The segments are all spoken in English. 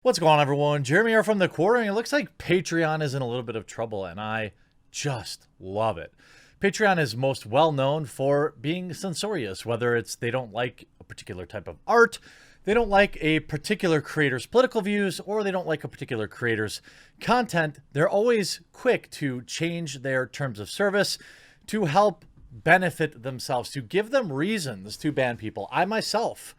What's going on, everyone? Jeremy here from the Quarter, and it looks like Patreon is in a little bit of trouble, and I just love it. Patreon is most well known for being censorious, whether it's they don't like a particular type of art, they don't like a particular creator's political views, or they don't like a particular creator's content. They're always quick to change their terms of service to help benefit themselves, to give them reasons to ban people. I myself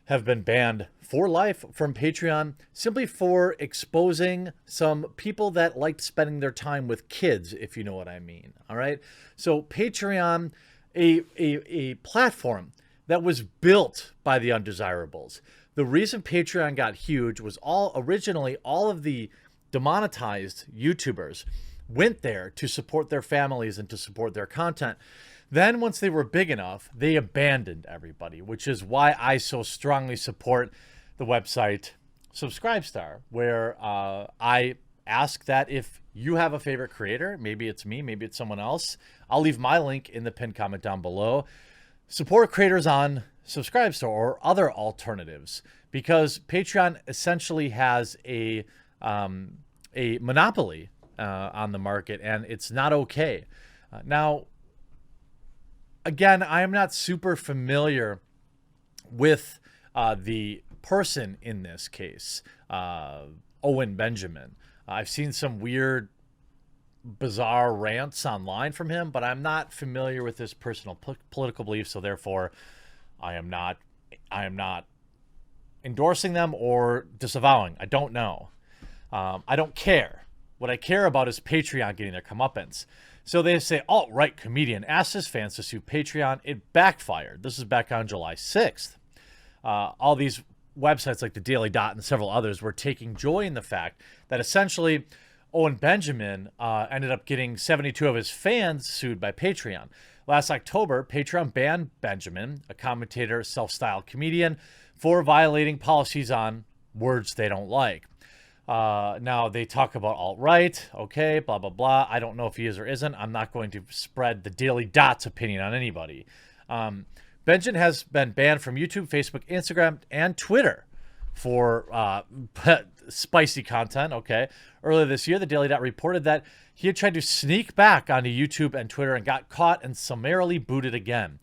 have been banned for life from Patreon simply for exposing some people that liked spending their time with kids, if you know what I mean. All right. So Patreon, a platform that was built by the undesirables. The reason Patreon got huge was originally all of the demonetized YouTubers went there to support their families and to support their content. Then once they were big enough, they abandoned everybody, which is why I so strongly support the website Subscribestar, where I ask that if you have a favorite creator, maybe it's me, maybe it's someone else, I'll leave my link in the pinned comment down below. Support creators on Subscribestar or other alternatives, because Patreon essentially has a monopoly on the market, and it's not okay. Now, again, I am not super familiar with the person in this case, Owen Benjamin. I've seen some weird, bizarre rants online from him, but I'm not familiar with his personal political beliefs, so therefore I am not endorsing them or disavowing. I don't know. I don't care. What I care about is Patreon getting their comeuppance. So they say, alt-right comedian asks his fans to sue Patreon. It backfired. This is back on July 6th. All these websites like the Daily Dot and several others were taking joy in the fact that essentially Owen Benjamin ended up getting 72 of his fans sued by Patreon. Last October, Patreon banned Benjamin, a commentator, self-styled comedian, for violating policies on words they don't like. Now they talk about alt-right, okay, blah, blah, blah. I don't know if he is or isn't. I'm not going to spread the Daily Dot's opinion on anybody. Benjamin has been banned from YouTube, Facebook, Instagram, and Twitter for spicy content, okay. Earlier this year, the Daily Dot reported that he had tried to sneak back onto YouTube and Twitter and got caught and summarily booted again.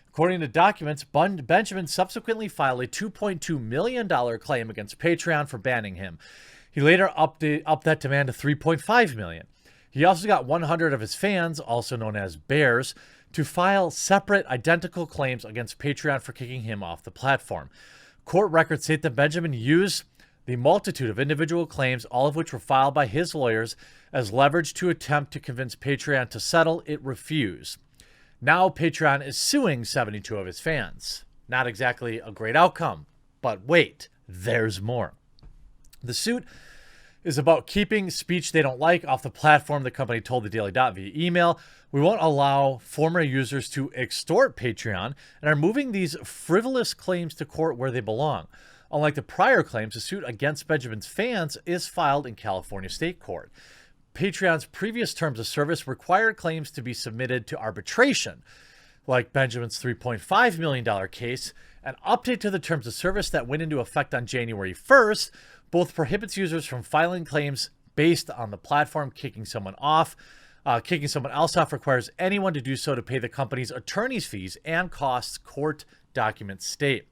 According to documents, Benjamin subsequently filed a $2.2 million claim against Patreon for banning him. He later upped that demand to $3.5 million. He also got 100 of his fans, also known as bears, to file separate identical claims against Patreon for kicking him off the platform. Court records state that Benjamin used the multitude of individual claims, all of which were filed by his lawyers, as leverage to attempt to convince Patreon to settle. It refused. Now Patreon is suing 72 of his fans. Not exactly a great outcome, but wait, there's more. The suit is about keeping speech they don't like off the platform, the company told the Daily Dot via email. We won't allow former users to extort Patreon and are moving these frivolous claims to court where they belong. Unlike the prior claims, the suit against Benjamin's fans is filed in California State Court. Patreon's previous terms of service required claims to be submitted to arbitration, like Benjamin's $3.5 million case. An update to the terms of service that went into effect on January 1st both prohibits users from filing claims based on the platform kicking someone off. Kicking someone else off requires anyone to do so to pay the company's attorney's fees and costs, court documents state.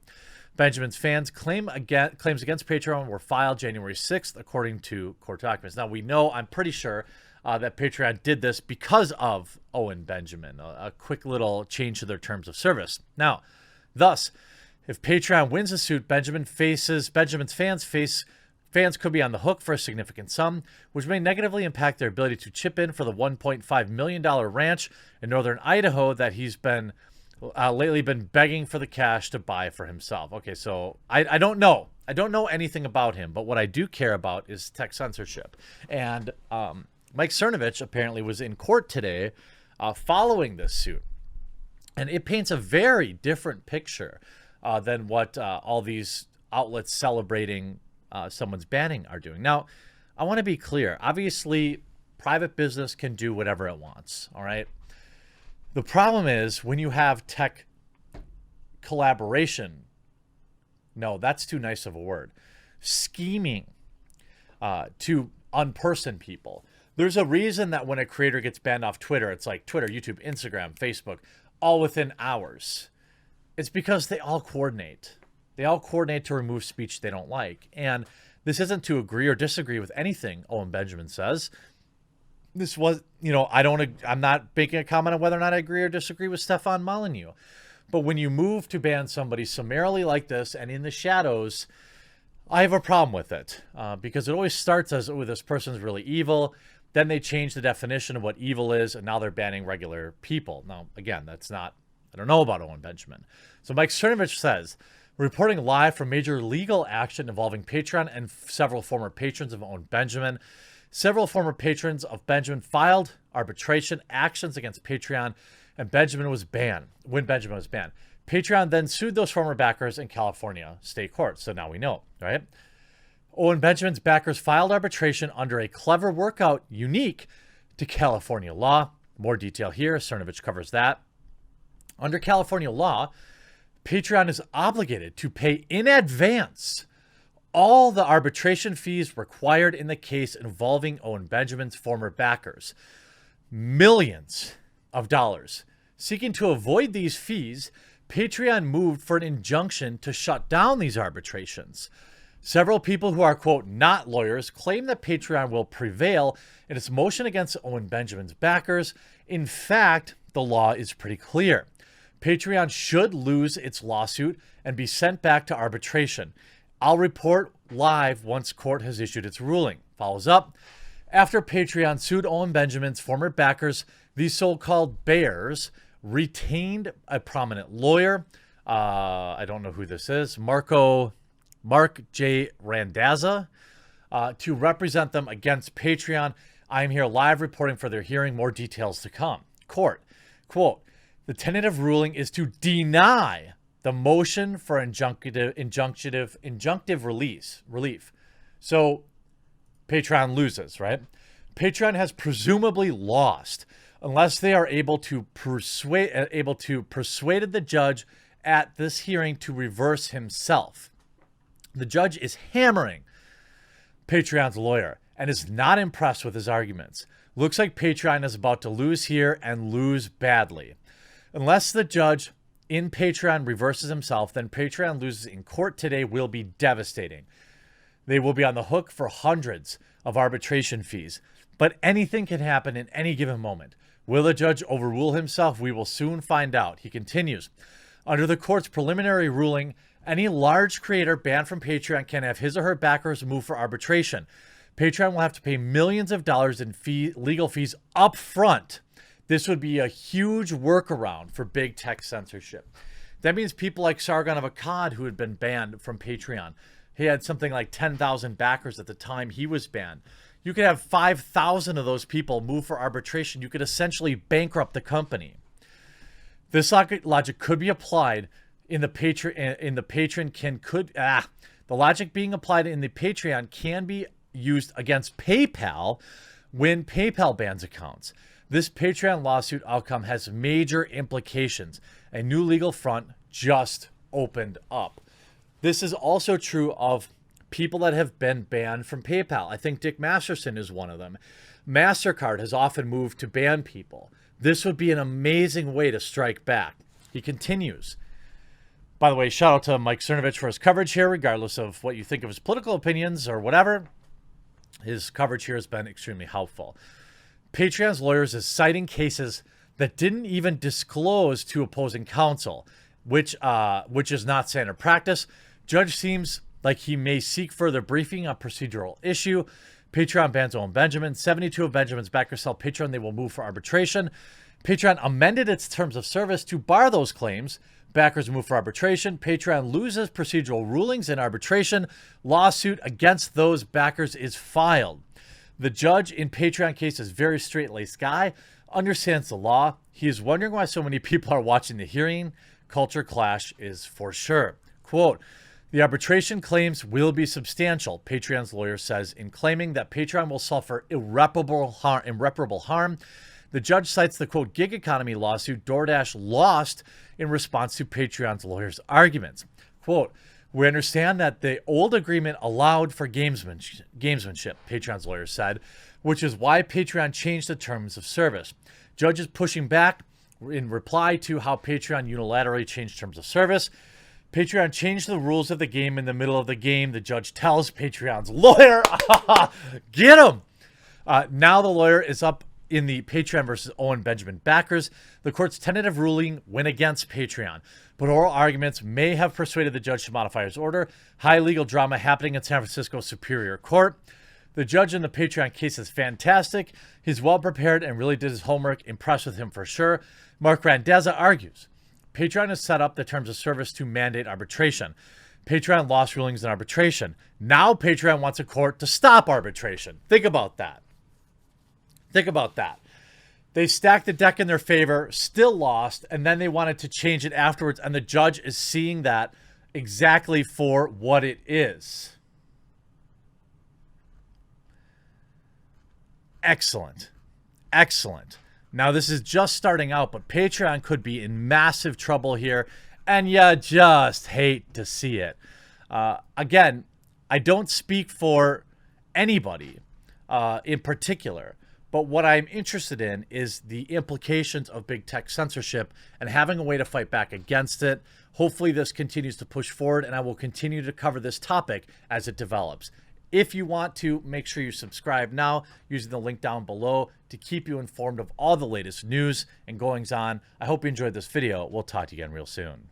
Benjamin's fans' claims against Patreon were filed January 6th, according to court documents. Now, we know, I'm pretty sure, that Patreon did this because of Owen Benjamin, a quick little change to their terms of service. Now, thus, if Patreon wins the suit, Benjamin's fans could be on the hook for a significant sum, which may negatively impact their ability to chip in for the $1.5 million ranch in northern Idaho that he's been lately been begging for the cash to buy for himself. Okay, so I don't know. I don't know anything about him, but what I do care about is tech censorship. And Mike Cernovich apparently was in court today following this suit. And it paints a very different picture than what all these outlets celebrating someone's banning are doing. Now, I want to be clear. Obviously, private business can do whatever it wants, all right? The problem is when you have tech collaboration. No, that's too nice of a word. scheming to unperson people. There's a reason that when a creator gets banned off Twitter, it's like Twitter, YouTube, Instagram, Facebook, all within hours. It's because they all coordinate. They all coordinate to remove speech they don't like. And this isn't to agree or disagree with anything Owen Benjamin says. This was, I'm not making a comment on whether or not I agree or disagree with Stefan Molyneux. But when you move to ban somebody summarily like this and in the shadows, I have a problem with it because it always starts as, oh, this person's really evil. Then they change the definition of what evil is, and now they're banning regular people. Now, again, that's not, I don't know about Owen Benjamin. So Mike Cernovich says, reporting live from major legal action involving Patreon and several former patrons of Owen Benjamin. Several former patrons of Benjamin filed arbitration actions against Patreon, and Benjamin was banned. When Benjamin was banned, Patreon then sued those former backers in California state court. So now we know, right? Owen Benjamin's backers filed arbitration under a clever workout unique to California law. More detail here. Cernovich covers that. Under California law, Patreon is obligated to pay in advance all the arbitration fees required in the case involving Owen Benjamin's former backers. Millions of dollars. Seeking to avoid these fees, Patreon moved for an injunction to shut down these arbitrations. Several people who are, quote, not lawyers claim that Patreon will prevail in its motion against Owen Benjamin's backers. In fact, the law is pretty clear. Patreon should lose its lawsuit and be sent back to arbitration. I'll report live once court has issued its ruling. Follows up. After Patreon sued Owen Benjamin's former backers, these so-called bears retained a prominent lawyer. I don't know who this is. Mark J. Randazza, to represent them against Patreon. I am here live reporting for their hearing. More details to come. Court, quote, the tentative ruling is to deny the motion for injunctive relief. So Patreon loses, right? Patreon has presumably lost unless they are able to persuade the judge at this hearing to reverse himself. The judge is hammering Patreon's lawyer and is not impressed with his arguments. Looks like Patreon is about to lose here and lose badly. Unless the judge in Patreon reverses himself, then Patreon loses in court today will be devastating. They will be on the hook for hundreds of arbitration fees. But anything can happen in any given moment. Will the judge overrule himself? We will soon find out. He continues. Under the court's preliminary ruling, any large creator banned from Patreon can have his or her backers move for arbitration. Patreon will have to pay millions of dollars in legal fees up front. This would be a huge workaround for big tech censorship. That means people like Sargon of Akkad, who had been banned from Patreon. He had something like 10,000 backers at the time he was banned. You could have 5,000 of those people move for arbitration. You could essentially bankrupt the company. This logic could be applied in the the logic being applied in the Patreon can be used against PayPal when PayPal bans accounts. This Patreon lawsuit outcome has major implications. A new legal front just opened up. This is also true of people that have been banned from PayPal. I think Dick Masterson is one of them. MasterCard has often moved to ban people. This would be an amazing way to strike back. He continues. By the way, shout out to Mike Cernovich for his coverage here, regardless of what you think of his political opinions or whatever. His coverage here has been extremely helpful. Patreon's lawyers is citing cases that didn't even disclose to opposing counsel, which is not standard practice. Judge seems like he may seek further briefing on procedural issue. Patreon bans Owen Benjamin. 72 of Benjamin's backers tell Patreon they will move for arbitration. Patreon amended its terms of service to bar those claims. Backers move for arbitration. Patreon loses procedural rulings in arbitration. Lawsuit against those backers is filed. The judge in Patreon case is very straight-laced guy, understands the law. He is wondering why so many people are watching the hearing. Culture clash is for sure. Quote, the arbitration claims will be substantial, Patreon's lawyer says, in claiming that Patreon will suffer irreparable harm. The judge cites the, quote, gig economy lawsuit DoorDash lost in response to Patreon's lawyer's arguments. Quote, We understand that the old agreement allowed for gamesmanship, Patreon's lawyer said, which is why Patreon changed the terms of service. Judge is pushing back in reply to how Patreon unilaterally changed terms of service. Patreon changed the rules of the game in the middle of the game, the judge tells Patreon's lawyer. Get him! Now the lawyer is up in the Patreon versus Owen Benjamin backers. The court's tentative ruling went against Patreon, but oral arguments may have persuaded the judge to modify his order. High legal drama happening in San Francisco Superior Court. The judge in the Patreon case is fantastic. He's well prepared and really did his homework. Impressed with him for sure. Mark Randazza argues, Patreon has set up the terms of service to mandate arbitration. Patreon lost rulings in arbitration. Now Patreon wants a court to stop arbitration. Think about that. Think about that. They stacked the deck in their favor, still lost, and then they wanted to change it afterwards, and the judge is seeing that exactly for what it is. Excellent. Excellent. Now, this is just starting out, but Patreon could be in massive trouble here, and you just hate to see it. Again, I don't speak for anybody in particular, but what I'm interested in is the implications of big tech censorship and having a way to fight back against it. Hopefully this continues to push forward, and I will continue to cover this topic as it develops. If you want to, make sure you subscribe now using the link down below to keep you informed of all the latest news and goings on. I hope you enjoyed this video. We'll talk to you again real soon.